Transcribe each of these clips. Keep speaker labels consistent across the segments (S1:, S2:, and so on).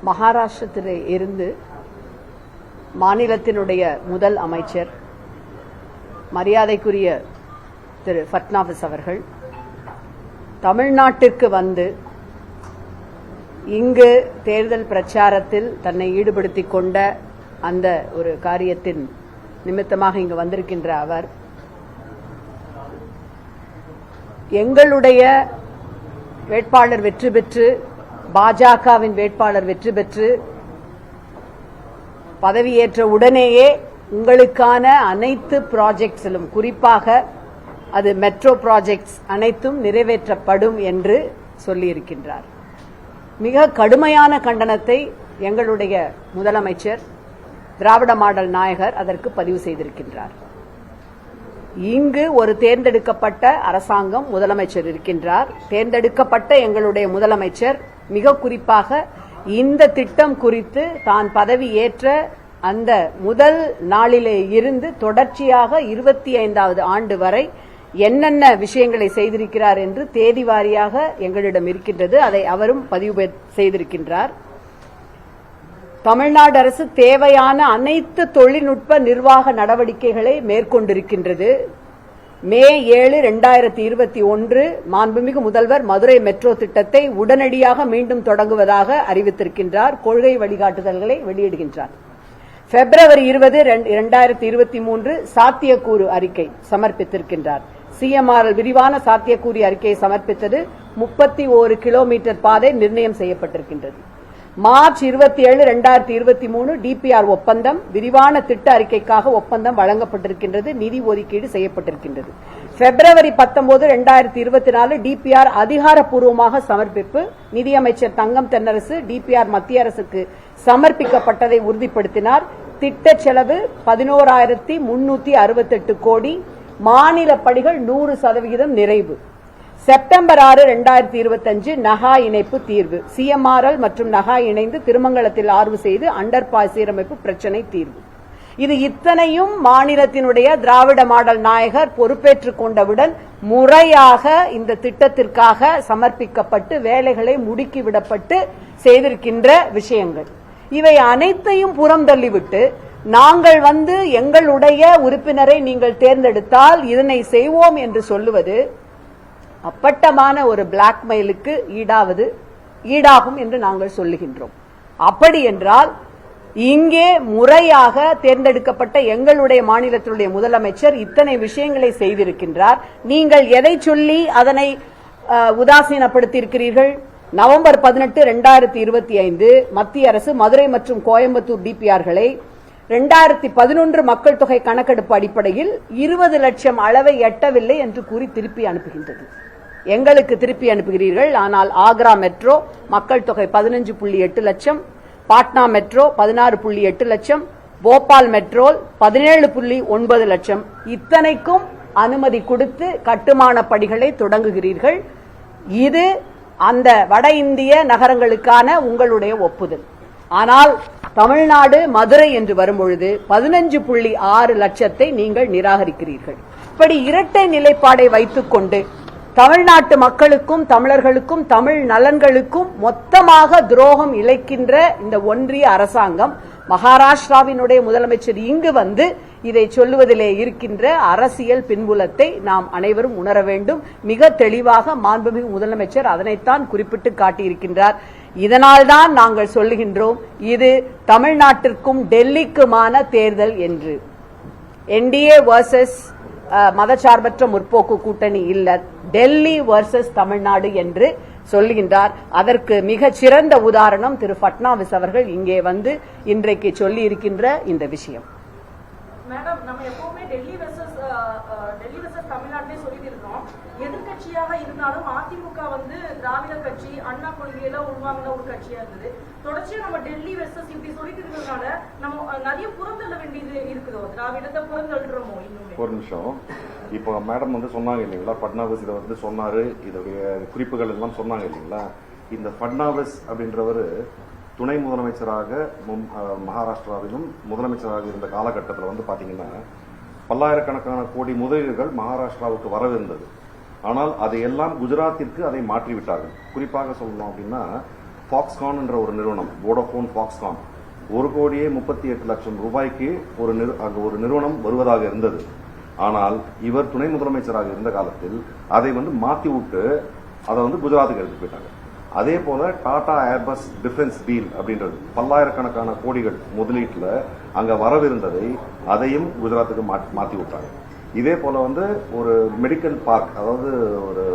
S1: மகாராஷ்டிரத்தில் இருந்து மாநிலத்தினுடைய முதல் அமைச்சர் மரியாதைக்குரிய திரு ஃபட்னாவிஸ் அவர்கள் தமிழ்நாட்டிற்கு வந்து இங்கு தேர்தல் பிரச்சாரத்தில் தன்னை ஈடுபடுத்திக் கொண்ட அந்த ஒரு காரியத்தின் நிமித்தமாக இங்கு வந்திருக்கின்ற அவர் எங்களுடைய வேட்பாளர் வெற்றி பெற்று பாஜகவின் வேட்பாளர் வெற்றி பெற்று பதவியேற்ற உடனேயே உங்களுக்கான அனைத்து ப்ராஜெக்ட்ஸிலும் குறிப்பாக அது மெட்ரோ ப்ராஜெக்ட்ஸ் அனைத்தும் நிறைவேற்றப்படும் என்று சொல்லியிருக்கின்றார். மிக கடுமையான கண்டனத்தை எங்களுடைய முதலமைச்சர் திராவிட மாடல் நாயகர் அதற்கு பதிவு செய்திருக்கின்றார். இங்கு ஒரு தேர்ந்தெடுக்கப்பட்ட அரசாங்கம் முதலமைச்சர் இருக்கின்றார். தேர்ந்தெடுக்கப்பட்ட எங்களுடைய முதலமைச்சர் மிக குறிப்பாக இந்த திட்டம் குறித்து தான் பதவி ஏற்ற அந்த முதல் நாளிலே இருந்து தொடர்ச்சியாக 25வது ஆண்டு வரை என்னென்ன விஷயங்களை செய்திருக்கிறார் என்று தேதி வாரியாக எங்களிடம் இருக்கின்றது. அதை அவரும் பதிவு செய்திருக்கின்றார். தமிழ்நாடு அரசு தேவையான அனைத்து தொழில்நுட்ப நிர்வாக நடவடிக்கைகளை மேற்கொண்டிருக்கின்றது. மே 7, 2021 மாண்புமிகு முதல்வர் மதுரை மெட்ரோ திட்டத்தை உடனடியாக மீண்டும் தொடங்குவதாக அறிவித்திருக்கின்றார். கொள்கை வழிகாட்டுதல்களை வெளியிடுகின்றார். பிப்ரவரி 20, 2023 சாத்தியக்கூறு அறிக்கை சமர்ப்பித்திருக்கின்றார். சிஎம்ஆர்எல் விரிவான சாத்தியக்கூறு அறிக்கையை சமர்ப்பித்தது. 31 கிலோமீட்டர் பாதை நிர்ணயம் செய்யப்பட்டிருக்கின்றது. மார்ச் 27, 2023 டிபிஆர் ஒப்பந்தம் விரிவான திட்ட அறிக்கைக்காக ஒப்பந்தம் வழங்கப்பட்டிருக்கின்றது. நிதி ஒதுக்கீடு செய்யப்பட்டிருக்கின்றது. பிப்ரவரி 19, 2024 டிபிஆர் அதிகாரப்பூர்வமாக சமர்ப்பிப்பு. நிதியமைச்சர் தங்கம் தென்னரசு டிபிஆர் மத்திய அரசுக்கு சமர்ப்பிக்கப்பட்டதை உறுதிப்படுத்தினார். திட்ட செலவு 11,368 கோடி. மாநில பணிகள் 100% நிறைவு. செப்டம்பர் 6, 2025 நகா இணைப்பு தீர்வு. சிஎம்ஆர்எல் மற்றும் நகா இணைந்து திருமங்கலத்தில் ஆய்வு செய்து அண்டர் பாஸ் சீரமைப்பு பிரச்சினை தீர்வு. இது இத்தனையும் மாநிலத்தினுடைய திராவிட மாடல் நாயகர் பொறுப்பேற்றுக் கொண்டவுடன் முறையாக இந்த திட்டத்திற்காக சமர்ப்பிக்கப்பட்டு வேலைகளை முடுக்கிவிடப்பட்டு செய்திருக்கின்ற விஷயங்கள். இவை அனைத்தையும் புறம் தள்ளிவிட்டு நாங்கள் வந்து எங்களுடைய உறுப்பினரை நீங்கள் தேர்ந்தெடுத்தால் இதனை செய்வோம் என்று சொல்லுவது அப்பட்டமான ஒரு பிளாக்மெயிலுக்கு ஈடாகும் என்று நாங்கள் சொல்லுகின்றோம். அப்படி என்றால் இங்கே முறையாக தேர்ந்தெடுக்கப்பட்ட எங்களுடைய மாநிலத்தினுடைய முதலமைச்சர் இத்தனை விஷயங்களை செய்திருக்கின்றார். நீங்கள் எதை சொல்லி அதனை உதாசீனப்படுத்தியிருக்கிறீர்கள்? நவம்பர் 18, 2025 மத்திய அரசு மதுரை மற்றும் கோயம்புத்தூர் டிபிஆர்களை 2011 மக்கள் தொகை கணக்கெடுப்பு அடிப்படையில் 20 லட்சம் அளவை எட்டவில்லை என்று கூறி திருப்பி அனுப்புகின்றது. எங்களுக்கு திருப்பி அனுப்புகிறீர்கள். ஆனால் ஆக்ரா மெட்ரோ மக்கள் தொகை 15.8 லட்சம், பாட்னா மெட்ரோ 16.8 லட்சம், போபால் மெட்ரோ 17.9 லட்சம் இத்தனைக்கும் அனுமதி கொடுத்து கட்டுமான பணிகளை தொடங்குகிறீர்கள். இது அந்த வட இந்திய நகரங்களுக்கான உங்களுடைய ஒப்புதல். ஆனால் தமிழ்நாடு மதுரை என்று வரும்பொழுது 15.6 லட்சத்தை நீங்கள் நிராகரிக்கிறீர்கள். இப்படி இரட்டை நிலைப்பாடை வைத்துக் கொண்டு தமிழ்நாட்டு மக்களுக்கும் தமிழர்களுக்கும் தமிழ் நலன்களுக்கும் மொத்தமாக துரோகம் இழைக்கின்ற இந்த ஒன்றிய அரசாங்கம் மகாராஷ்டிராவினுடைய முதலமைச்சர் இங்கு வந்து இதை சொல்லுவதிலே இருக்கின்ற அரசியல் பின்புலத்தை நாம் அனைவரும் உணர வேண்டும். மிக தெளிவாக மாண்புமிகு முதலமைச்சர் அதனைத்தான் குறிப்பிட்டு காட்டியிருக்கின்றார். இதனால்தான் நாங்கள் சொல்லுகின்றோம் இது தமிழ்நாட்டிற்கும் டெல்லிக்குமான தேர்தல் என்று. என்டிஏ வர்சஸ் மதசார்பற்ற முற்போக்கு கூட்டணி இல்ல, டெல்லி வர்சஸ் தமிழ்நாடு என்று சொல்லுகின்றார். அதற்கு மிகச் சிறந்த உதாரணம் திரு ஃபட்னாவிஸ் அவர்கள் இங்கே வந்து இன்றைக்கு சொல்லி இருக்கின்ற இந்த விஷயம்.
S2: மேடம், நம்ம எப்பவுமே டெல்லி வெர்சஸ் தமிழ்நாட்டிலே சொல்லிட்டு இருக்கோம். எதிர்கட்சியாக இருந்தாலும் அதிமுக வந்து திராவிட கட்சி அண்ணா கொள்கையில உருவாங்கின ஒரு கட்சியா இருந்தது. தொடர்ச்சியா நம்ம டெல்லி வெர்சஸ் இப்படி சொல்லிட்டு இருக்கிறதுனால நம்ம நிறைய புறந்தள்ள வேண்டியது இருக்குதோ, திராவிடத்தை புறந்தள்ளுறோமோ? இன்னும் ஒரு நிமிஷம்.
S3: இப்போ மேடம் வந்து சொன்னாங்க இல்லைங்களா, ஃபட்னாவிஸ் இதை வந்து சொன்னாரு, இதோடைய குறிப்புகள் எல்லாம் சொன்னாங்க இல்லைங்களா. இந்த ஃபட்னாவிஸ் அப்படின்றவர் துணை முதலமைச்சராக மகாராஷ்டிராவிலும் முதலமைச்சராக இருந்த காலகட்டத்தில் வந்து பாத்தீங்கன்னா பல்லாயிரக்கணக்கான கோடி முதலீடுகள் மகாராஷ்டிராவுக்கு வரவிருந்தது. ஆனால் அதையெல்லாம் குஜராத்திற்கு அதை மாற்றிவிட்டார்கள். குறிப்பாக சொல்லணும் அப்படின்னா ஃபாக்ஸ்கான் என்ற ஒரு நிறுவனம், வோடோஃபோன் ஃபாக்ஸ்கான், 1,38,00,000 ரூபாய்க்கு அங்கு ஒரு நிறுவனம் வருவதாக இருந்தது. ஆனால் இவர் துணை முதலமைச்சராக இருந்த காலத்தில் அதை மாத்தி விட்டு அதை குஜராத்துக்கு எடுத்து போயிட்டாங்க. அதே போல டாடா ஏர்பஸ் டிஃபென்ஸ் டீல் அப்படின்றது பல்லாயிரக்கணக்கான கோடிகள் முதலீட்டுல அங்க வரவிருந்ததை அதையும் குஜராத்துக்கு மாத்தி விட்டாங்க. இதே போல ஒரு மெடிக்கல் பார்க், அதாவது ஒரு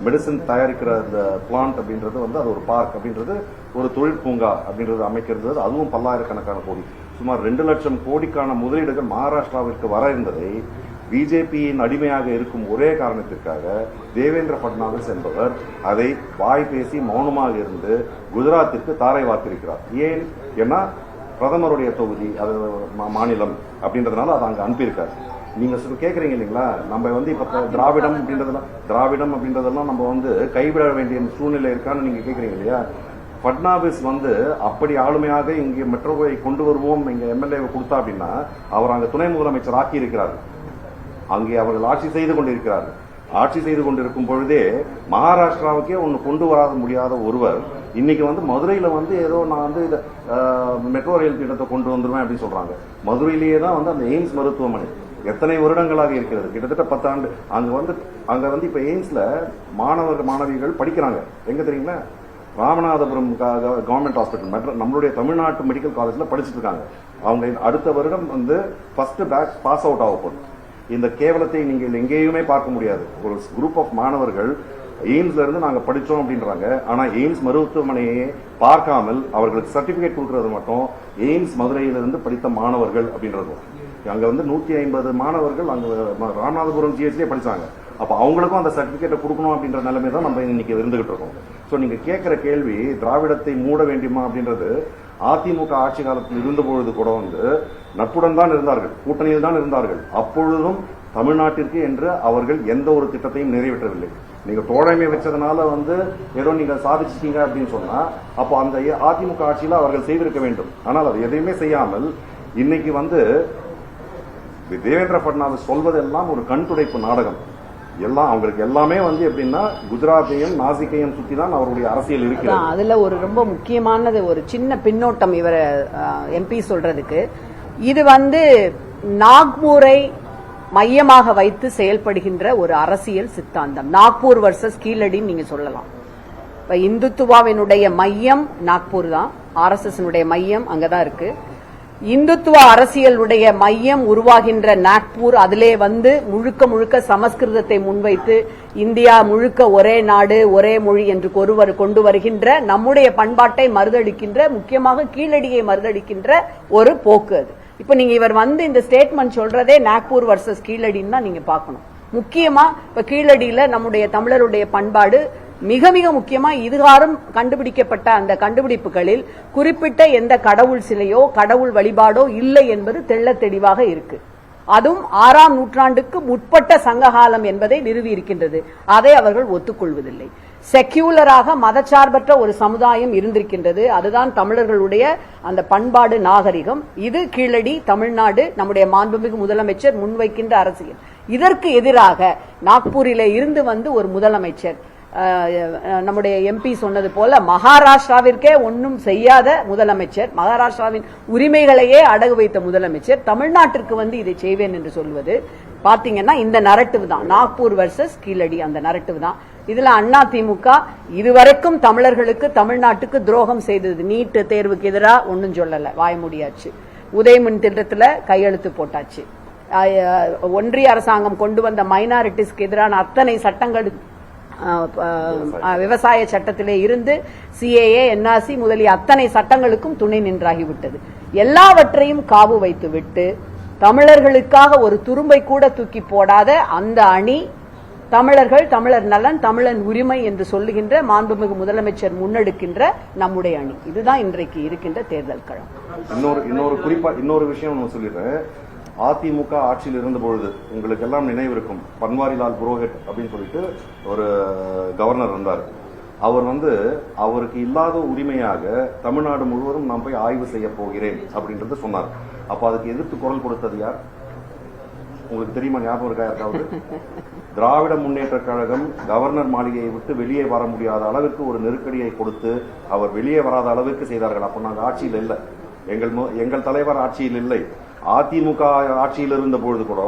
S3: மெடிசன் தயாரிக்கிற இந்த பிளான்ட் அப்படின்றது அது ஒரு பார்க் அப்படின்றது, ஒரு தொழில் பூங்கா அப்படின்றது அமைக்கிறது, அதுவும் பல்லாயிரக்கணக்கான கோடி, சுமார் 2 லட்சம் கோடிக்கான முதலீடுகள் மகாராஷ்டிராவிற்கு வர இருந்ததை பிஜேபியின் அடிமையாக இருக்கும் ஒரே காரணத்திற்காக தேவேந்திர பட்னாவிஸ் என்பவர் அதை வாய் பேசி மௌனமாக இருந்து குஜராத்திற்கு தாரை வார்த்திருக்கிறார். ஏன்? ஏன்னா பிரதமருடைய தொகுதி, அது மாநிலம் அப்படின்றதுனால அதை அங்க அனுப்பியிருக்காரு. நீங்க கேக்குறீங்க இல்லைங்களா, நம்ம இப்ப திராவிடம் அப்படின்றதெல்லாம் நம்ம கைவிட வேண்டிய சூழ்நிலை இருக்கான்னு நீங்க கேக்குறீங்க இல்லையா. பட்னாவிஸ் அப்படி ஆளுமையாக இங்கே மெட்ரோவை கொண்டு வருவோம், இங்க எம்எல்ஏவை கொடுத்தா அப்படின்னா அவர் அங்க துணை முதலமைச்சர் ஆக்கி இருக்கிறார். அங்கே அவர்கள் ஆட்சி செய்து கொண்டிருக்கிறார்கள். ஆட்சி செய்து கொண்டிருக்கும் பொழுதே மகாராஷ்டிராவுக்கே ஒன்னு கொண்டு வர முடியாத ஒருவர் இன்னைக்கு மதுரையில ஏதோ நான் இத மெட்ரோ ரயில் திட்டத்தை கொண்டு வந்துருவேன் அப்படின்னு சொல்றாங்க. மதுரையிலேயே தான் அந்த எய்ம்ஸ் மருத்துவமனை எத்தனை வருடங்களாக இருக்கிறது, கிட்டத்தட்ட 10 ஆண்டு. அங்க இப்ப எய்ம்ஸ்ல மாணவிகள் படிக்கிறாங்க. எங்க தெரியுங்களா? ராமநாதபுரம் கவர்மெண்ட் ஹாஸ்பிட்டல், நம்மளுடைய தமிழ்நாட்டு மெடிக்கல் காலேஜ்ல படிச்சுட்டு இருக்காங்க. அவங்க அடுத்த வருடம் ஃபர்ஸ்ட் பேட்ச் பாஸ் அவுட் ஆக போகுது. இந்த கேவலத்தை நீங்கள் எங்கேயுமே பார்க்க முடியாது. ஒரு குரூப் ஆஃப் மாணவர்கள் எய்ம்ஸ்ல இருந்து நாங்க படிச்சோம் அப்படின்றாங்க. ஆனா எய்ம்ஸ் மருத்துவமனையை பார்க்காமல் அவர்களுக்கு சர்டிபிகேட் கொடுக்கறது மட்டும் எய்ம்ஸ் மதுரையிலிருந்து படித்த மாணவர்கள் அப்படின்றது. அங்க 150 மாணவர்கள் அங்க ராமநாதபுரம் ஜிஹெச்லயே படிச்சாங்க. அப்ப அவங்களுக்கும் அந்த சர்டிபிகேட்டை கொடுக்கணும் அப்படின்ற நிலைமை தான் நம்ம இன்னைக்கு இருந்துகிட்டு இருக்கோம். சோ நீங்க கேட்கிற கேள்வி திராவிடத்தை மூட வேண்டுமா அப்படின்றது, அதிமுக ஆட்சி காலத்தில் இருந்தபொழுது கூட நட்புடன் தான் இருந்தார்கள், கூட்டணியில் தான் இருந்தார்கள். அப்பொழுதும் தமிழ்நாட்டிற்கு என்று அவர்கள் எந்த ஒரு திட்டத்தையும் நிறைவேற்றவில்லை. நீங்க தோழமை வச்சதுனால ஏதோ நீங்க சாதிச்சிட்டீங்க அப்படின்னு சொன்னா அப்போ அந்த அதிமுக ஆட்சியில அவர்கள் செய்திருக்க வேண்டும். ஆனால் அது எதையுமே செய்யாமல் இன்னைக்கு தேவேந்திர பட்னாவிஸ் சொல்வதெல்லாம் ஒரு கண் துடைப்பு நாடகம். எல்லாம் அவங்களுக்கு எல்லாமே எப்படின்னா குஜராத்தையும் நாசிக்கையும் சுத்தி தான் அவருடைய அரசியல் இருக்கிறது.
S1: அதுல ஒரு ரொம்ப முக்கியமானது ஒரு சின்ன பின்னோட்டம் இவர எம்பி சொல்றதுக்கு, இது நாக்பூரை மையமாக வைத்து செயல்படுகின்ற ஒரு அரசியல் சித்தாந்தம். நாக்பூர் வர்சஸ் கீழடின்னு நீங்க சொல்லலாம். இப்ப இந்துத்துவாவினுடைய மையம் நாக்பூர் தான், RSS மையம் அங்கதான் இருக்கு. இந்துத்துவ அரசியலுடைய மையம் உருவாகின்ற நாக்பூர், அதிலே முழுக்க முழுக்க சமஸ்கிருதத்தை முன்வைத்து இந்தியா முழுக்க ஒரே நாடு ஒரே மொழி என்று கொண்டு வருகின்ற நம்முடைய பண்பாட்டை மறுதளிக்கின்ற, முக்கியமாக கீழடியை மறுதளிக்கின்ற ஒரு போக்கு அது. இப்ப நீங்க இவர் இந்த ஸ்டேட்மெண்ட் சொல்றதே நாக்பூர் வர்சஸ் கீழடின்னு தான் நீங்க பாக்கணும். முக்கியமா இப்ப கீழடியில நம்முடைய தமிழருடைய பண்பாடு மிக மிக முக்கியமா இதுகாரும் கண்டுபிடிக்கப்பட்ட அந்த கண்டுபிடிப்புகளில் குறிப்பிட்ட எந்த கடவுள் சிலையோ கடவுள் வழிபாடோ இல்லை என்பது தெள்ள தெளிவாக இருக்கு. அதுவும் 6ஆம் நூற்றாண்டுக்கு முற்பட்ட சங்ககாலம் என்பதை நிறுவி இருக்கின்றது. அதை அவர்கள் ஒத்துக்கொள்வதில்லை. செக்யூலராக மதச்சார்பற்ற ஒரு சமுதாயம் இருந்திருக்கின்றது. அதுதான் தமிழர்களுடைய அந்த பண்பாடு நாகரிகம். இது கீழடி, தமிழ்நாடு, நம்முடைய மாண்புமிகு முதலமைச்சர் முன்வைக்கின்ற அரசியல். இதற்கு எதிராக நாக்பூரிலே இருந்து ஒரு முதலமைச்சர், நம்முடைய எம்பி சொன்னது போல மகாராஷ்டிராவிற்கே ஒன்றும் செய்யாத முதலமைச்சர், மகாராஷ்டிராவின் உரிமைகளையே அடகு வைத்த முதலமைச்சர் தமிழ்நாட்டிற்கு இதை செய்வேன் என்று சொல்வது பாத்தீங்கன்னா இந்த நரட்டிவ் தான், நாக்பூர் வர்சஸ் கீழடி அந்த நரட்டிவ் தான். இதுல அதிமுக இதுவரைக்கும் தமிழர்களுக்கு தமிழ்நாட்டுக்கு துரோகம் செய்தது. நீட் தேர்வுக்கு எதிராக ஒன்னும் சொல்லல, வாய முடியாச்சு. உதயமின் திட்டத்துல கையெழுத்து போட்டாச்சு. ஒன்றிய அரசாங்கம் கொண்டு வந்த மைனாரிட்டிஸ்க்கு எதிரான அத்தனை சட்டங்கள், விவசாய சட்டத்திலே இருந்து CAA, NRC முதலிய அத்தனை சட்டங்களுக்கும் துணை நின்றாகிவிட்டது. எல்லாவற்றையும் காவு வைத்து விட்டு தமிழர்களுக்காக ஒரு துரும்பை கூட தூக்கி போடாத அந்த அணி தமிழர்கள், தமிழர் நலன், தமிழன் உரிமை என்று சொல்லுகின்ற மாண்புமிகு முதலமைச்சர் முன்னெடுக்கின்ற நம்முடைய அணி. இதுதான் இன்றைக்கு இருக்கின்ற தேர்தல் களம்.
S3: இன்னொரு விஷயம் சொல்லிடுறேன். அதிமுக ஆட்சியில் இருந்த பொழுது உங்களுக்கு எல்லாம் நினைவு இருக்கும், பன்வாரிலால் புரோஹித் அப்படின்னு சொல்லிட்டு ஒரு கவர்னர் இருந்தார். அவர் அவருக்கு இல்லாத உரிமையாக தமிழ்நாடு முழுவதும் நான் போய் ஆய்வு செய்ய போகிறேன் அப்படின்றத சொன்னார். அப்ப அதுக்கு எதிர்த்து குரல் கொடுத்தது யார்? உங்களுக்கு தெரியுமா? ஞாபகம் இருக்கா யாருக்காவது? திராவிட முன்னேற்ற கழகம் கவர்னர் மாளிகையை விட்டு வெளியே வர முடியாத அளவுக்கு ஒரு நெருக்கடியை கொடுத்து அவர் வெளியே வராத அளவுக்கு செய்தார்கள். அப்ப நாங்கள் ஆட்சியில் இல்லை, எங்கள் தலைவர் ஆட்சியில் இல்லை. அதிமுக ஆட்சியில் இருந்த பொழுது கூட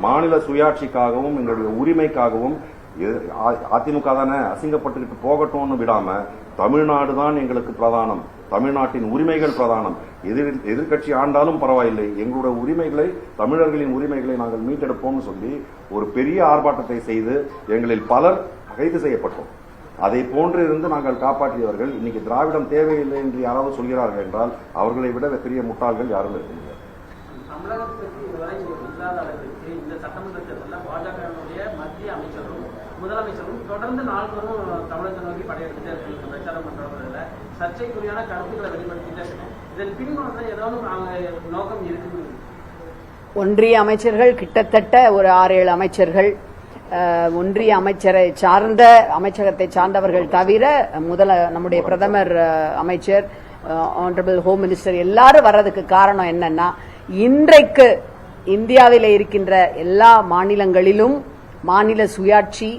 S3: மாநில சுயாட்சிக்காகவும் எங்களுடைய உரிமைக்காகவும் அதிமுக தானே அசிங்கப்பட்டுக்கிட்டு போகட்டும்னு விடாம தமிழ்நாடு தான் எங்களுக்கு பிரதானம், தமிழ்நாட்டின் உரிமைகள் பிரதானம், எதிர்கட்சி ஆண்டாலும் பரவாயில்லை, எங்களுடைய உரிமைகளை, தமிழர்களின் உரிமைகளை நாங்கள் மீட்டெடுப்போம்னு சொல்லி ஒரு பெரிய ஆர்ப்பாட்டத்தை செய்து எங்களில் பலர் கைது செய்யப்பட்டோம். அதை போன்று இருந்து நாங்கள் காப்பாற்றியவர்கள். இன்னைக்கு திராவிடம் தேவையில்லை என்று யாராவது சொல்கிறார்கள் என்றால் அவர்களை விட பெரிய முட்டாள்கள் யாரும் இருக்க முடியாது.
S4: தமிழகத்துக்கு இதுவரை இல்லாத அளவிற்கு இந்த சட்டமன்ற தேர்தலில் பாஜகவுடைய மத்திய அமைச்சரும் முதலமைச்சரும் தொடர்ந்து நாள்தோறும் தமிழகத்தை நோக்கி படையெடுத்துட்டே இருக்கு. பிரச்சாரம் பண்றவர்கள் சர்ச்சைக்குரியான கருத்துக்களை வெளிப்படுத்திட்டே இருக்கு. இதன் பின்புலத்தில் ஏதாவது நோக்கம் இருக்குது?
S1: ஒன்றிய அமைச்சர்கள் கிட்டத்தட்ட ஒரு 6-7 அமைச்சர்கள், ஒன்றிய அமைச்சரை சார்ந்த அமைச்சகத்தை சார்ந்தவர்கள் தவிர நம்முடைய பிரதமர் அமைச்சர், ஆனரபிள் ஹோம் மினிஸ்டர் எல்லாரும் வர்றதுக்கு காரணம் என்னன்னா, இன்றைக்கு இந்தியாவில் இருக்கின்ற எல்லா மாநிலங்களிலும் மாநில சுயாட்சி,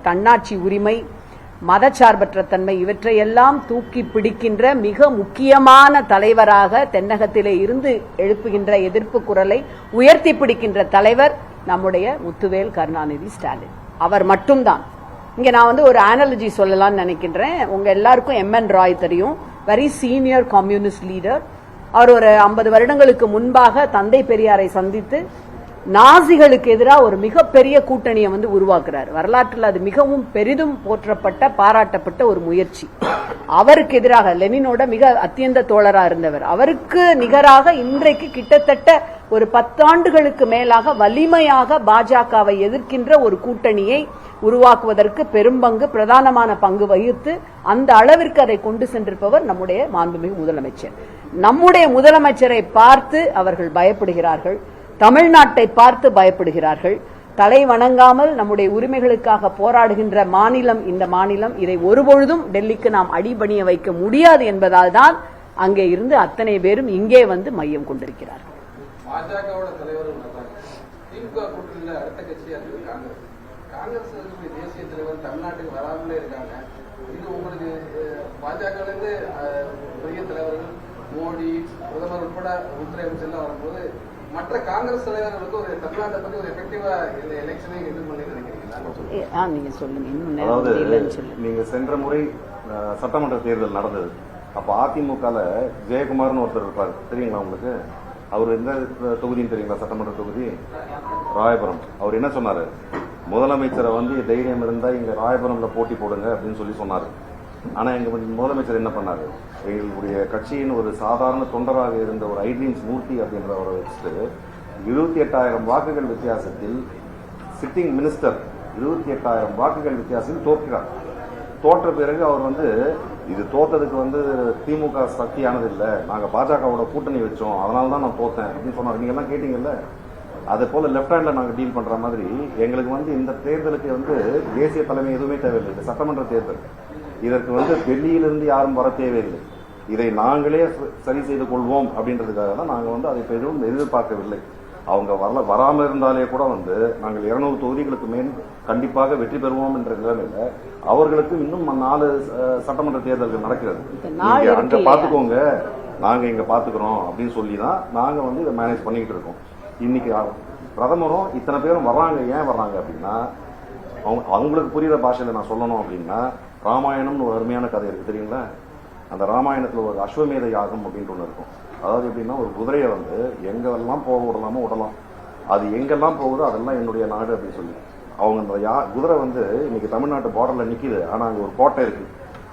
S1: தன்னாட்சி உரிமை, மதச்சார்பற்ற தன்மை இவற்றையெல்லாம் தூக்கி பிடிக்கின்ற மிக முக்கியமான தலைவராக தென்னகத்திலே இருந்து எழுப்புகின்ற எதிர்ப்பு குரலை உயர்த்தி பிடிக்கின்ற தலைவர் நம்முடைய முத்துவேல் கருணாநிதி ஸ்டாலின். அவர் மட்டும்தான். இங்க நான் ஒரு அனாலஜி சொல்லலாம்னு நினைக்கின்றேன். உங்க எல்லாருக்கும் எம்என் ராய் தெரியும், வெரி சீனியர் கம்யூனிஸ்ட் லீடர். அவர் ஒரு 50 வருடங்களுக்கு முன்பாக தந்தை பெரியாரை சந்தித்து நாசிகளுக்கு எதிராக ஒரு மிகப்பெரிய கூட்டணியை உருவாக்குறார். வரலாற்றில் அது மிகவும் பெரிதும் போற்றப்பட்ட, பாராட்டப்பட்ட ஒரு முயற்சி. அவருக்கு எதிராக லெனினோட மிக அத்தியந்த தோழரா இருந்தவர். அவருக்கு நிகராக இன்றைக்கு கிட்டத்தட்ட ஒரு 10 ஆண்டுகளுக்கு மேலாக வலிமையாக பாஜகவை எதிர்க்கின்ற ஒரு கூட்டணியை உருவாக்குவதற்கு பெரும்பங்கு, பிரதானமான பங்கு வகித்து அந்த அளவிற்கு அதை கொண்டு சென்றிருப்பவர் நம்முடைய மாண்புமிகு முதலமைச்சர். நம்முடைய முதலமைச்சரை பார்த்து அவர்கள் பயப்படுகிறார்கள், தமிழ்நாட்டை பார்த்து பயப்படுகிறார்கள். தலை வணங்காமல் நம்முடைய உரிமைகளுக்காக போராடுகின்ற மாநிலம் இந்த மாநிலம். இதை ஒருபொழுதும் டெல்லிக்கு நாம் அடிபணிய வைக்க முடியாது என்பதால் தான் அங்கே இருந்து அத்தனை பேரும் இங்கே மையம் கொண்டிருக்கிறார்கள்.
S5: பாஜகவோட தலைவர் திமுக கூட்டணியில் அடுத்த கட்சியா இருக்குது காங்கிரஸ். காங்கிரஸ் தேசிய தலைவர் தமிழ்நாட்டுக்கு வராமலே இருக்காங்க. இது உங்களுக்கு பாஜகவிலிருந்து பெரிய தலைவர்கள் மோடி, பிரதமர் உட்பட உள்துறை அமைச்சர்லாம் வரும்போது மற்ற காங்கிரஸ் தலைவர்களுக்கு ஒரு தமிழ்நாட்டை பத்தி ஒரு எஃபெக்டிவா இந்த எலெக்ஷனை எதிர்கொள்ள நினைக்கிறீங்களா?
S1: நீங்க சொல்லுங்க.
S3: அதாவது நீங்க சென்ற முறை சட்டமன்ற தேர்தல் நடந்தது. அப்ப அதிமுகல ஜெயக்குமார்னு ஒருத்தர் இருப்பார், தெரியுங்களா உங்களுக்கு? அவர் எந்த தொகுதின்னு தெரியுங்களா? சட்டமன்ற தொகுதி ராயபுரம். அவர் என்ன சொன்னாரு? முதலமைச்சரை தைரியம் இருந்தா இங்க ராயபுரம்ல போட்டி போடுங்க அப்படின்னு சொல்லி சொன்னாரு. ஆனா எங்க முதலமைச்சர் என்ன பண்ணாரு? எங்களுடைய கட்சியின் ஒரு சாதாரண தொண்டராக இருந்த ஒரு ஐட்ரீன்ஸ் மூர்த்தி அப்படின்றவரை வச்சுட்டு 28,000 வாக்குகள் வித்தியாசத்தில் சிட்டிங் மினிஸ்டர் 28,000 வாக்குகள் வித்தியாசத்தில் தோற்கிறார். தோற்ற பிறகு அவர் இது தோத்ததுக்கு திமுக சக்தியானது இல்லை, நாங்க பாஜகவோட கூட்டணி வச்சோம், அதனாலதான் நான் தோத்தேன் அப்படின்னு சொன்னார். நீங்க எல்லாம் கேட்டீங்கல்ல? அதே போல லெப்ட் ஹேண்ட்ல நாங்க டீல் பண்ற மாதிரி எங்களுக்கு இந்த தேர்தலுக்கு தேசிய தலைமை எதுவுமே தேவையில்லை. இது சட்டமன்ற தேர்தல். இதற்கு டெல்லியிலிருந்து யாரும் வர தேவையில்லை. இதை நாங்களே சரி செய்து கொள்வோம் அப்படின்றதுக்காக தான் நாங்க அதை பெரும் எதிர்பார்க்கவில்லை. அவங்க வராம இருந்தாலே கூட நாங்கள் 200 தொகுதிகளுக்கு மேல் கண்டிப்பாக வெற்றி பெறுவோம் என்ற நிலைமையில அவர்களுக்கு இன்னும் 4 சட்டமன்ற தேர்தல்கள் நடக்கிறது. நீங்க அங்க பாத்துக்கோங்க, நாங்க இங்க பாத்துக்கிறோம் அப்படின்னு சொல்லிதான் நாங்க இதை மேனேஜ் பண்ணிக்கிட்டு இருக்கோம். இன்னைக்கு பிரதமரும் இத்தனை பேரும் வர்றாங்க. ஏன் வர்றாங்க அப்படின்னா, அவங்களுக்கு புரியுற பாஷையில நான் சொல்லணும் அப்படின்னா, ராமாயணம்னு ஒரு அருமையான கதை இருக்கு, தெரியுங்களா? அந்த ராமாயணத்துல ஒரு அஸ்வமேத யாகம் அப்படின்ட்டு ஒன்று இருக்கும். அதாவது எப்படின்னா, ஒரு குதிரையை எங்கெல்லாம் போக விடலாமோ விடலாம், அது எங்கெல்லாம் போகுதோ அதெல்லாம் என்னுடைய நாடு அப்படின்னு சொல்லி அவங்க அந்த குதிரை இன்னைக்கு தமிழ்நாட்டு பார்டர்ல நிக்குது. ஆனா அங்க ஒரு கோட்டை இருக்கு.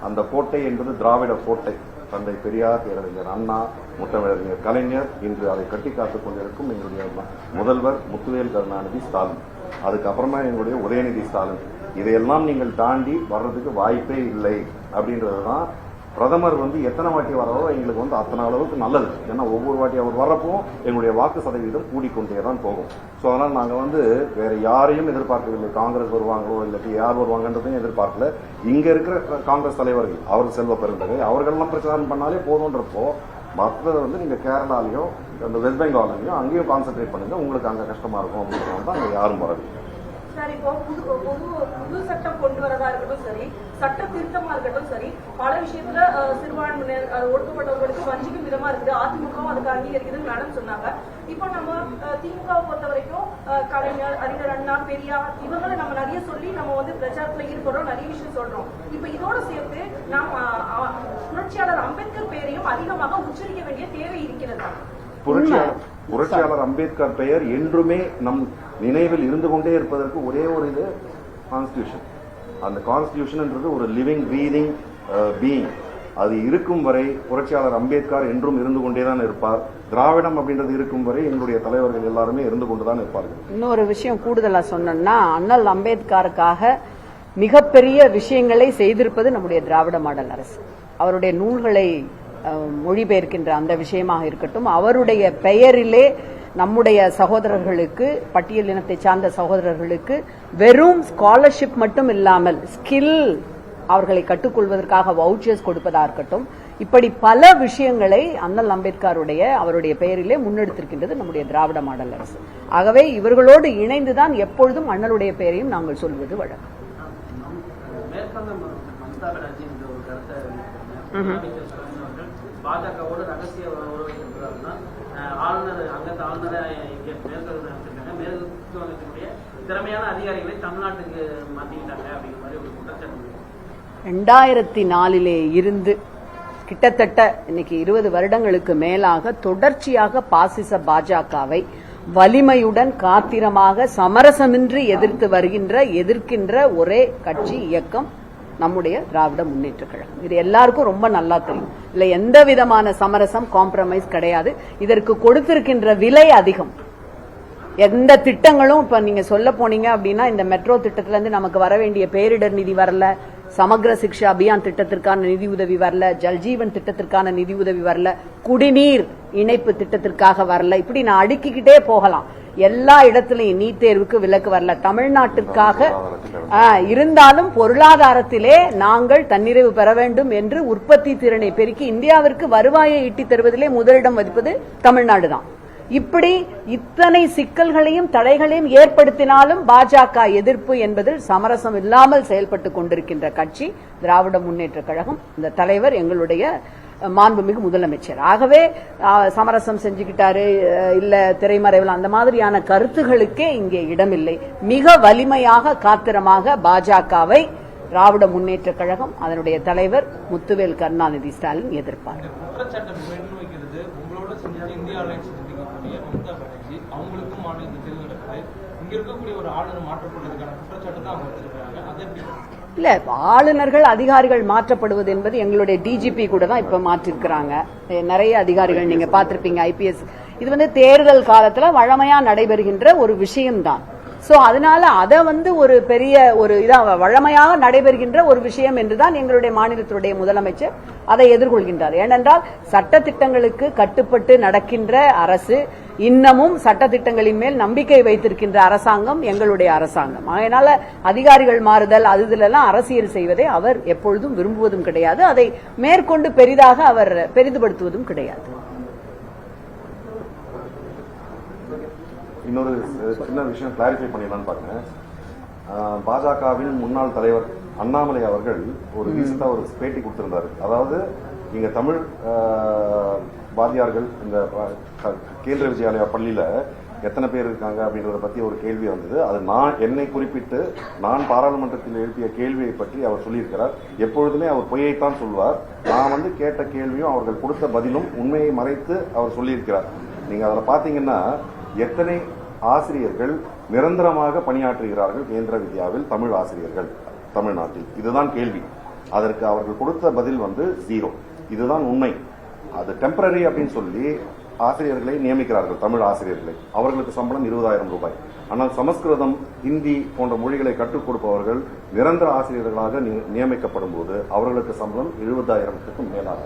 S3: அந்த கோட்டை என்பது திராவிட கோட்டை. தந்தை பெரியார், பேரறிஞர் அண்ணா, முத்தமிழறிஞர் கலைஞர், இன்று அதை கட்டி காத்துக் கொண்டிருக்கும் எங்களுடைய முதல்வர் முத்துவேல் கருணாநிதி ஸ்டாலின், அதுக்கப்புறமா எங்களுடைய உதயநிதி ஸ்டாலின். இதையெல்லாம் நீங்கள் தாண்டி வர்றதுக்கு வாய்ப்பே இல்லை அப்படின்றதுதான். பிரதமர் எத்தனை வாட்டி வரவோ எங்களுக்கு அத்தனை அளவுக்கு நல்லது. ஏன்னா ஒவ்வொரு வாட்டி அவர் வர்றப்போ எங்களுடைய வாக்கு சதவீதம் கூடிக்கொண்டே தான் போகும். ஸோ அதனால் நாங்கள் வேற யாரையும் எதிர்பார்க்கவில்லை. காங்கிரஸ் வருவாங்களோ இல்லாட்டி யார் வருவாங்கன்றதையும் எதிர்பார்க்கல. இங்க இருக்கிற காங்கிரஸ் தலைவர்கள், அவர் செல்வ பெருந்தகை, அவர்கள்லாம் பிரச்சாரம் பண்ணாலே போதுன்றப்போ மற்றது நீங்க கேரளாலையோ அந்த வெஸ்ட் பெங்காலையும் அங்கேயும் கான்சென்ட்ரேட் பண்ணுங்க, உங்களுக்கு அங்கே கஷ்டமா இருக்கும் அப்படின்னு தான் அங்கே யாரும் வரது.
S2: சார், இப்போ புது சட்டம் கொண்டு வரதா இருக்கட்டும் சரி, சட்ட திருத்தமா இருக்கட்டும் சரி, பல விஷயத்துல சிறுபான்மையினர் ஒடுக்கப்பட்டவர்களுக்கு வஞ்சிக்கும் விதமா இருக்குது. அதிமுகவும் அதுக்கு அங்கீகரிக்குதுன்னு மேடம் சொன்னாங்க. இப்போ நம்ம திமுகவை பொறுத்த வரைக்கும் கலைஞர், அறிஞர் அண்ணா, பெரியார் இவங்களை நம்ம நிறைய சொல்லி நம்ம வந்து பிரச்சாரத்துல ஈடுபடுறோம், நிறைய விஷயம் சொல்றோம். இப்ப இதோட சேர்த்து நாம் புரட்சியாளர் அம்பேத்கர் பெயரையும் அதிகமாக உச்சரிக்க வேண்டிய தேவை இருக்கிறதா?
S3: புரட்சியாளர் அம்பேத்கர் பெயர் என்றுமே நம் நினைவில் இருந்து கொண்டே இருப்பதற்கு ஒரே ஒரு இது கான்ஸ்டிடியூஷன். அந்த கான்ஸ்டிடியூஷன்ன்றது ஒரு லிவிங் பிரீதிங் பீயிங். அது இருக்கும் வரை புரட்சியாளர் அம்பேத்கர் என்றும் இருந்து கொண்டே தான் இருப்பார். திராவிடம் அப்படின்றது இருக்கும் வரை எங்களுடைய தலைவர்கள் எல்லாருமே இருந்து கொண்டுதான் இருப்பார்கள்.
S1: இன்னொரு விஷயம் கூடுதலா சொன்னோம்னா, அண்ணல் அம்பேத்கருக்காக மிகப்பெரிய விஷயங்களை செய்திருப்பது நம்முடைய திராவிட மாடல் அரசு. அவருடைய நூல்களை மொழிபெயர்க்கின்ற அந்த விஷயமாக இருக்கட்டும், அவருடைய பெயரிலே நம்முடைய சகோதரர்களுக்கு, பட்டியல் இனத்தை சார்ந்த சகோதரர்களுக்கு வெறும் ஸ்காலர்ஷிப் மட்டும் இல்லாமல் ஸ்கில் அவர்களை கற்றுக்கொள்வதற்காக வவுச்சர்ஸ் கொடுப்பதாக இருக்கட்டும், இப்படி பல விஷயங்களை அண்ணல் அம்பேத்கருடைய அவருடைய பெயரிலே முன்னெடுத்திருக்கின்றது நம்முடைய திராவிட மாடல் அரசு. ஆகவே இவர்களோடு இணைந்துதான் எப்பொழுதும் அண்ணலுடைய பெயரையும் நாங்கள் சொல்வது வழக்கம்.
S4: பாஜகவோடு ரகசிய உறவை இருக்கிறாருன்னா ஆளுநர் அங்கத்த ஆளுநரை மேற்கு வங்கத்தினுடைய திறமையான அதிகாரிகளை தமிழ்நாட்டுக்கு மாத்திக்கிட்டாங்க அப்படிங்கிற மாதிரி ஒரு குற்றச்சாட்டு. 2004 இருந்து கிட்டத்தட்ட இன்னைக்கு 20 வருடங்களுக்கு மேலாக தொடர்ச்சியாக பாசிச பாஜகவை வலிமையுடன் காத்திரமாக சமரசமின்றி எதிர்க்கின்ற ஒரே கட்சி இயக்கம் நம்முடைய திராவிட முன்னேற்ற கழகம். இது எல்லாருக்கும் ரொம்ப நல்லா தெரியும். இல்ல எந்த விதமான சமரசம், காம்ப்ரமைஸ் கிடையாது. இதற்கு கொடுத்திருக்கின்ற விலை அதிகம். எந்த திட்டங்களும் இப்ப நீங்க சொல்ல போனீங்க அப்படின்னா, இந்த மெட்ரோ திட்டத்துல இருந்து நமக்கு வர வேண்டிய பேரிடர் நிதி வரல, சமக்ர சிக்ஷா அபியான் திட்டத்திற்கான நிதி உதவி வரல, ஜல்ஜீவன் திட்டத்திற்கான நிதி உதவி வரல, குடிநீர் இணைப்பு திட்டத்திற்காக வரல, இப்படி நான் அடுக்கிக்கிட்டே போகலாம். எல்லா இடத்திலையும் நீட் தேர்வுக்கு விலக்கு வரல. தமிழ்நாட்டிற்காக இருந்தாலும் பொருளாதாரத்திலே நாங்கள் தன்னிறைவு பெற வேண்டும் என்று உற்பத்தி திறனை பெருக்கி இந்தியாவிற்கு வருவாயை ஈட்டி தருவதிலே முதலிடம் வகிப்பது தமிழ்நாடு தான். இப்படி இத்தனை சிக்கல்களையும் தடைகளையும் ஏற்படுத்தினாலும் பாஜக எதிர்ப்பு என்பதில் சமரசம் இல்லாமல் செயல்பட்டுக் கொண்டிருக்கின்ற கட்சி திராவிட முன்னேற்ற கழகம். இந்த தலைவர் எங்களுடைய மாண்புமிகு முதலமைச்சர். ஆகவே சமரசம் செஞ்சுக்கிட்டாரு, இல்ல திரைமறைவில் அந்த மாதிரியான கருத்துகளுக்கே இங்கே இடமில்லை. மிக வலிமையாக காத்திரமாக பாஜகவை திராவிட முன்னேற்ற கழகம், அதனுடைய தலைவர் முத்துவேல் கருணாநிதி ஸ்டாலின் எதிர்ப்பார். இல்ல, ஆளுநர்கள் அதிகாரிகள் மாற்றப்படுவது என்பது எங்களுடைய டிஜிபி கூட தான் இப்ப மாற்றிருக்கிறாங்க. நிறைய அதிகாரிகள் நீங்க பாத்திருப்பீங்க, IPS. இது வந்து தேர்தல் காலத்துல வழமையா நடைபெறுகின்ற ஒரு விஷயம்தான். சோ அதனால அதை ஒரு பெரிய ஒரு இதா வழமையாக நடைபெறுகின்ற ஒரு விஷயம் என்றுதான் எங்களுடைய மாநிலத்தினுடைய முதலமைச்சர் அதை எதிர்கொள்கின்றார். ஏனென்றால் சட்ட திட்டங்களுக்கு கட்டுப்பட்டு நடக்கின்ற அரசு, இன்னமும் சட்ட திட்டங்களின் மேல் நம்பிக்கை வைத்திருக்கின்ற அரசாங்கம் எங்களுடைய அரசாங்கம். அதனால அதிகாரிகள் மாறுதல் அதுலெல்லாம் அரசியல் செய்வதை அவர் எப்பொழுதும் விரும்புவதும் கிடையாது. அதை மேற்கொண்டு பெரிதாக அவர் பெரிதுபடுத்துவதும் கிடையாது.
S3: இன்னொரு சின்ன விஷயம் கிளாரிஃபை பண்ணிடலான்னு பாருங்க. பாஜகவின் முன்னாள் தலைவர் அண்ணாமலை அவர்கள் ஒரு ரீசெண்டா ஒரு பேட்டி கொடுத்திருந்தாரு. அதாவது இங்க தமிழ் வாத்தியார்கள் இந்த கேந்திர வித்யாலயா பள்ளியில எத்தனை பேர் இருக்காங்க அப்படின்றத பத்தி ஒரு கேள்வி வந்தது. அது என்னை குறிப்பிட்டு நான் பாராளுமன்றத்தில் எழுப்பிய கேள்வியை பற்றி அவர் சொல்லியிருக்கிறார். எப்பொழுதுமே அவர் பொய்யைத்தான் சொல்வார். நான் கேட்ட கேள்வியும் அவர்கள் கொடுத்த பதிலும் உண்மையை மறைத்து அவர் சொல்லியிருக்கிறார். நீங்க அதில் பாத்தீங்கன்னா எத்தனை ஆசிரியர்கள் நிரந்தரமாக பணியாற்றுகிறார்கள் கேந்திர வித்யாவில் தமிழ் ஆசிரியர்கள் தமிழ்நாட்டில், இதுதான் கேள்வி. அதற்கு அவர்கள் கொடுத்த பதில் 0. இதுதான் உண்மை. அது டெம்பரரி அப்படின்னு சொல்லி ஆசிரியர்களை நியமிக்கிறார்கள், தமிழ் ஆசிரியர்களை. அவர்களுக்கு சம்பளம் 20,000 ரூபாய். ஆனால் சமஸ்கிருதம், ஹிந்தி போன்ற மொழிகளை கற்றுக் கொடுப்பவர்கள் நிரந்தர ஆசிரியர்களாக நியமிக்கப்படும் போது அவர்களுக்கு சம்பளம் 70,000க்கும் மேலாக.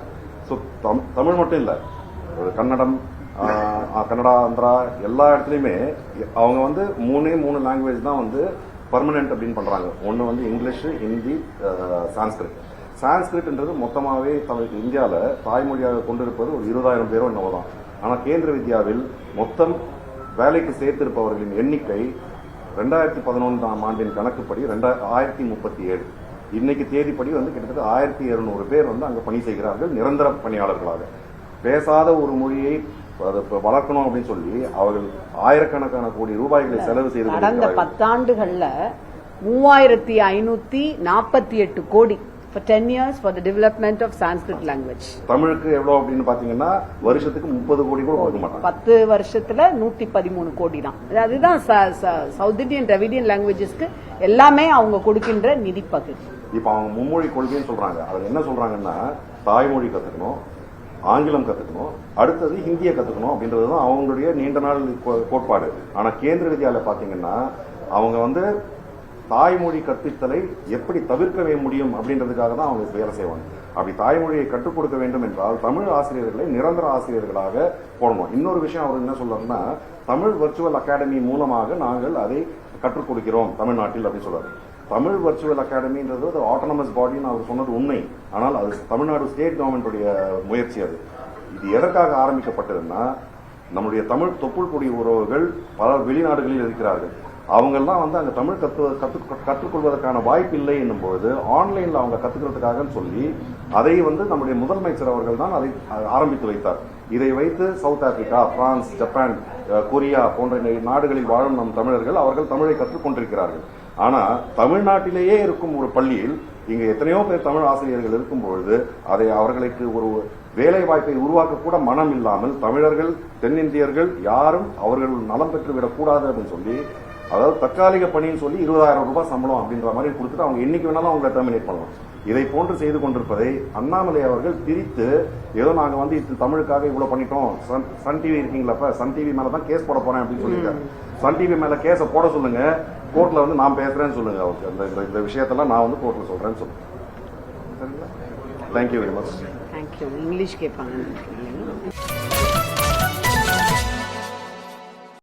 S3: ஸோ தமிழ் மட்டும் இல்லை, கன்னடம், கன்னடா, ஆந்திரா எல்லா இடத்துலையுமே அவங்க 3 லாங்குவேஜ் தான் பர்மனன்ட் அப்படின்னு பண்றாங்க. ஒன்று இங்கிலீஷ், ஹிந்தி, சான்ஸ்கிரிட். சான்ஸ்கிரிட்ன்றது மொத்தமாகவே இந்தியாவில் தாய்மொழியாக கொண்டிருப்பது ஒரு 20,000 பேரோ என்னவோ தான். ஆனால் கேந்திர வித்யாவில் மொத்தம் வேலைக்கு சேர்த்திருப்பவர்களின் எண்ணிக்கை 2011ஆம் ஆண்டின் கணக்குப்படி 1037. இன்னைக்கு தேதிப்படி வந்து கிட்டத்தட்ட 1200 பேர் வந்து அங்க பணி செய்கிறார்கள் நிரந்தர பணியாளர்களாக. பேசாத ஒரு மொழியை வளர்க்கணும் அப்படின்னு சொல்லி அவர்கள் ஆயிரக்கணக்கான கோடி ரூபாய்களை செலவு செய்து
S1: கடந்த 10 ஆண்டுகள்ல 3548 கோடி for 10 years for the development of Sanskrit language.
S3: தமிழுக்கு எவ்வளவு அப்படின்னு பாத்தீங்கன்னா வருஷத்துக்கு 30 கோடி கூட கொடுக்க மாட்டாங்க.
S1: 10 வருஷத்துல 113 கோடி தான். அதுதான் சவுத் இந்தியன் டிராவிடியன் லாங்குவேஜஸ்க்கு எல்லாமே அவங்க கொடுக்கின்ற நிதி பகுதி.
S3: இப்ப அவங்க மும்மொழி கொள்கைன்னு சொல்றாங்க. அதுல என்ன சொல்றாங்கன்னா தாய்மொழி கத்துக்கணும், ஆங்கிலம் கத்துக்கணும், அடுத்தது ஹிந்தியை கத்துக்கணும் அப்படின்றதுதான் அவங்களுடைய நீண்ட நாள் கோட்பாடு. ஆனா கேந்திர வித்யாலயா பாத்தீங்கன்னா அவங்க வந்து தாய்மொழி கற்பித்தலை எப்படி தவிர்க்க முடியும் அப்படின்றதுக்காக தான் அவங்க வேலை செய்வாங்க. அப்படி தாய்மொழியை கற்றுக் கொடுக்க வேண்டும் என்றால் தமிழ் ஆசிரியர்களை நிரந்தர ஆசிரியர்களாக போடணும். இன்னொரு விஷயம் அவர் என்ன சொல்றாருன்னா தமிழ் வர்ச்சுவல் அகாடமி மூலமாக நாங்கள் அதை கற்றுக் கொடுக்கிறோம் தமிழ்நாட்டில் அப்படின்னு சொல்றாரு. தமிழ் வர்ச்சுவல் அகாடமின்றது ஒரு ஆட்டோனமஸ் பாடின்னு அவர் சொன்னது உண்மை. ஆனால் அது தமிழ்நாடு ஸ்டேட் கவர்மெண்டுடைய முயற்சி. அது இது எதற்காக ஆரம்பிக்கப்பட்டதுன்னா நம்முடைய தமிழ் தொப்புள் கொடி உறவுகள் பல வெளிநாடுகளில் இருக்கிறார்கள். அவங்கெல்லாம் வந்து அங்க தமிழ் கற்றுக்கொள்வதற்கான வாய்ப்பு இல்லை என்னும் பொழுது ஆன்லைன்ல அவங்க கத்துக்கிறதுக்காக சொல்லி அதை வந்து நம்முடைய முதலமைச்சர் அவர்கள் தான் அதை ஆரம்பித்து வைத்தார். இதை வைத்து south Africa, France, Japan, Korea போன்ற நாடுகளில் வாழும் நம் தமிழர்கள் அவர்கள் தமிழை கற்றுக்கொண்டிருக்கிறார்கள். ஆனா தமிழ்நாட்டிலேயே இருக்கும் ஒரு பள்ளியில் இங்க எத்தனையோ பேர் தமிழ் ஆசிரியர்கள் இருக்கும் பொழுது அதை அவர்களுக்கு ஒரு வேலை வாய்ப்பை உருவாக்க கூட மனம் இல்லாமல் தமிழர்கள் தென்னிந்தியர்கள் யாரும் அவர்கள் நலம் பெற்று விடக்கூடாது அப்படின்னு சொல்லி அதாவது தற்காலிக பணின்னு சொல்லி 20,000 ரூபாய் சம்பளம் அப்படின்ற மாதிரி கொடுத்துட்டு அவங்க என்னைக்கு வேணாலும் அவங்களை டெர்மினேட் பண்ணலாம். இதை போன்று செய்து கொண்டிருப்பதை அண்ணாமலை அவர்கள் பிரித்து ஏதோ நாங்க வந்து தமிழுக்காக இவ்வளவு பண்ணிட்டோம், சன் டிவி இருக்கீங்களா, சன் டிவி மேலதான் கேஸ் போட போறேன் அப்படின்னு சொல்லியிருக்காரு. சன் டிவி மேல கேஸ போட சொல்லுங்க, கோர்ட்ல வந்து நான் பேசுறேன்னு சொல்லுங்க. அவருக்கு இந்த விஷயத்தெல்லாம் நான் வந்து கோர்ட்ல சொல்றேன்னு சொல்லுங்க. Thank you very much.
S1: Thank you. English கேட்பாங்க.